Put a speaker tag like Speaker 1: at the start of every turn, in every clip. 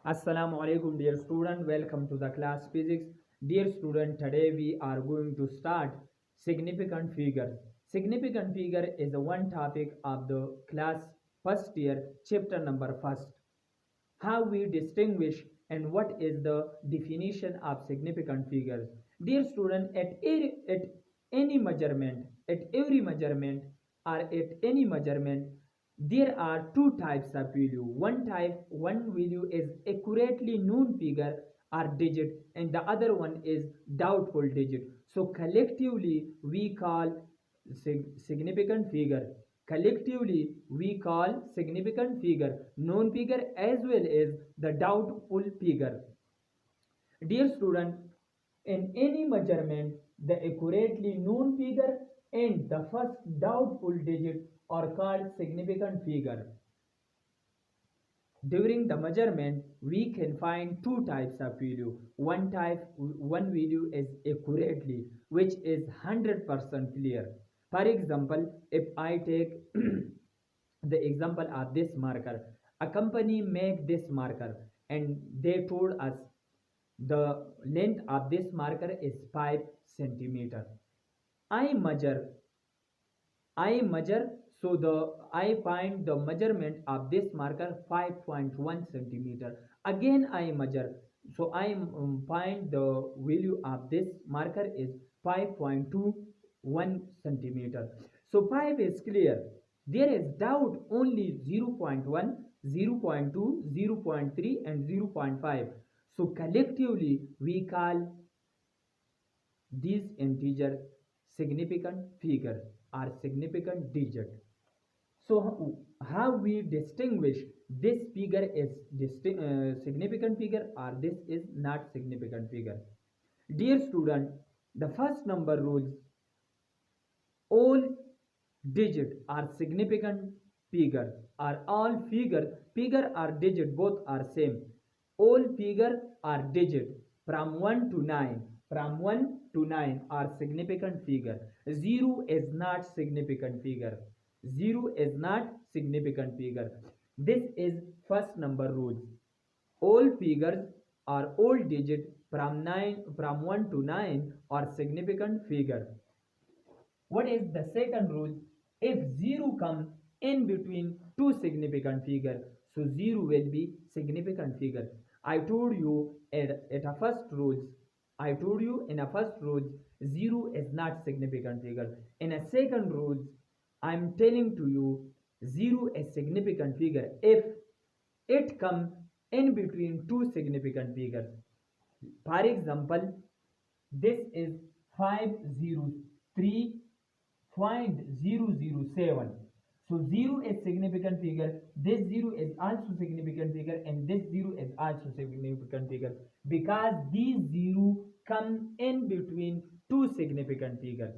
Speaker 1: Assalamu alaikum dear student, welcome to the class physics. Dear student, today we are going to start significant figure. Significant figure is the one topic of the class first year chapter number first. How we distinguish and what is the definition of significant figures. Dear student, at any measurement, at every measurement or at any measurement, there are two types of value. One value is accurately known figure or digit, and the other one is doubtful digit. So collectively we call significant figure. Collectively we call significant figure known figure as well as the doubtful figure. Dear student, in any measurement, the accurately known figure and the first doubtful digit are called significant figure. During the measurement, we can find two types of value. One value is accurately, which is 100% clear. For example, if I take the example of this marker, a company make this marker and they told us the length of this marker is 5 centimeter. I measure I measure, so I find the measurement of this marker 5.1 centimeter. Again I measure, so I find the value of this marker is 5.21 centimeter. So 5 is clear. There is doubt only 0.1, 0.2, 0.3 and 0.5. So collectively we call these integer significant figure or significant digit. So how we distinguish this figure is significant figure or this is not significant figure? Dear student, the first number rules: all digit are significant figure, or all figure or digit both are same. All figure or digit from 1 to 9, from 1 to 9 are significant figure. 0 is not significant figure. 0 is not significant figure. This is first number rules. All figures or all digit from 1 to 9 are significant figure. What is the second rule? If 0 comes in between two significant figures, so 0 will be significant figure. I told you at a first rules, I told you in a first rules, 0 is not significant figure. In a second rules, I'm telling to you 0 is significant figure if it comes in between two significant figures. For example, this is 503.007. So 0 is significant figure, this 0 is also significant figure, and this 0 is also significant figure because these 0 come in between two significant figures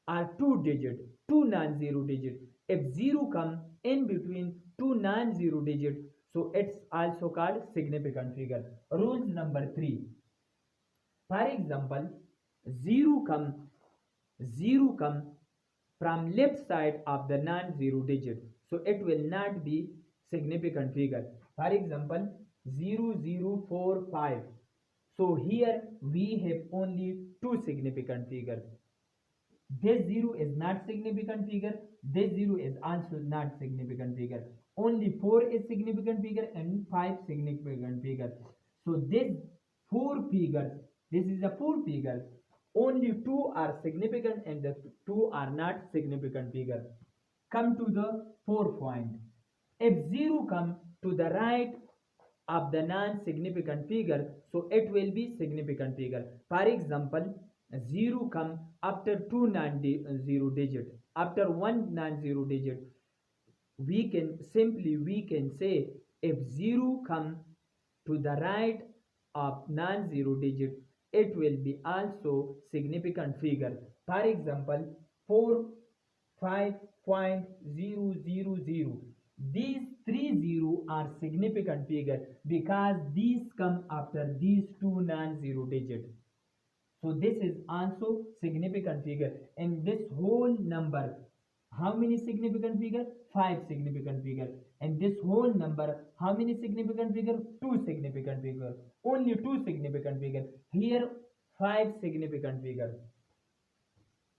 Speaker 1: are two digit, two non-zero digit. If 0 come in between two non-zero digit, so it's also called significant figure. Rules number 3. For example, 0 come 0 come from left side of the non-zero digit, so it will not be significant figure. For example, 0045. So here we have only two significant figures. This 0 is not significant figure, this 0 is also not significant figure. Only 4 is significant figure and 5 significant figure. So this 4 figures, this is a 4 figure. Only 2 are significant and the 2 are not significant figure. Come to the 4th point. If 0 come to the right of the non-significant figure, so it will be significant figure. For example, 0 come after two non-zero digit, after one non-zero digit. We can say if 0 come to the right of non-zero digit, it will be also significant figure. For example, 4 5.000. These three zero are significant figure because these come after these two non-zero digits. So this is also significant figure. And this whole number, how many significant figure? 5 significant figure. And this whole number, how many significant figure? Two significant figure. Only two significant figure. Here five significant figure.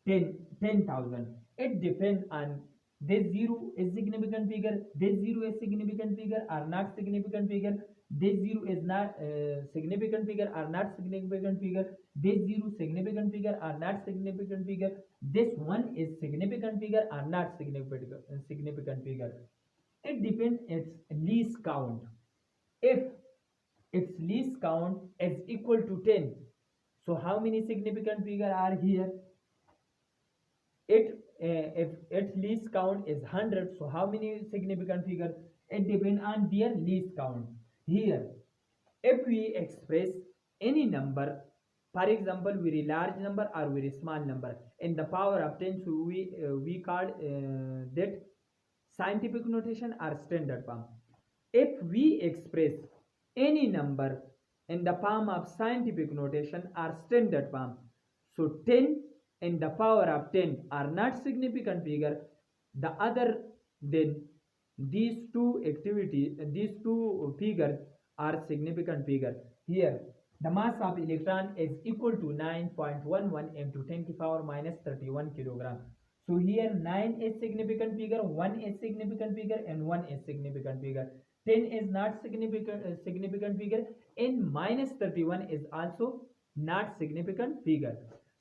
Speaker 1: 10,000. It depends on this zero is significant figure, this zero is significant figure or not significant figure, this zero is not significant figure or not significant figure, this zero significant figure or not significant figure, this one is significant figure or not significant figure. It depends its least count. If its least count is equal to 10, so how many significant figure are here? If its least count is 100, so how many significant figure? It depends on their least count. Here if we express any number, for example very large number or very small number, in the power of 10, so we call that scientific notation or standard form. If we express any number in the form of scientific notation or standard form, so 10 in the power of 10 are not significant figure, the other then these two these two figures are significant figure. Here the mass of electron is equal to 9.11 into 10 to the power minus 31 kilogram. So here 9 is significant figure, 1 is significant figure, and 1 is significant figure. 10 is not significant figure, and minus 31 is also not significant figure.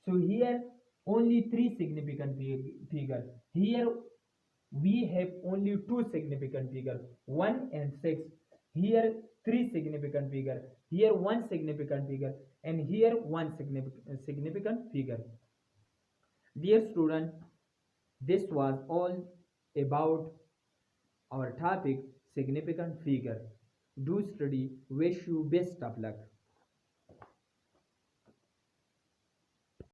Speaker 1: So here only three significant figure. Here we have only two significant figure, 1 and 6. Here three significant figure, here one significant figure, and here one significant figure. Dear student, this was all about our topic significant figure. Do study. Wish you best of luck.